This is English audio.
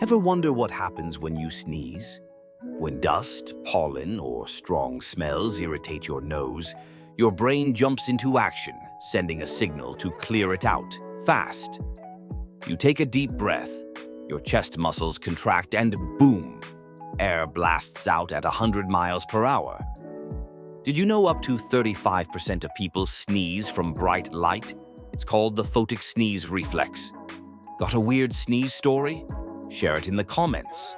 Ever wonder what happens when you sneeze? When dust, pollen, or strong smells irritate your nose, your brain jumps into action, sending a signal to clear it out, fast. You take a deep breath, your chest muscles contract, and boom! Air blasts out at 100 miles per hour. Did you know up to 35% of people sneeze from bright light? It's called the photic sneeze reflex. Got a weird sneeze story? Share it in the comments.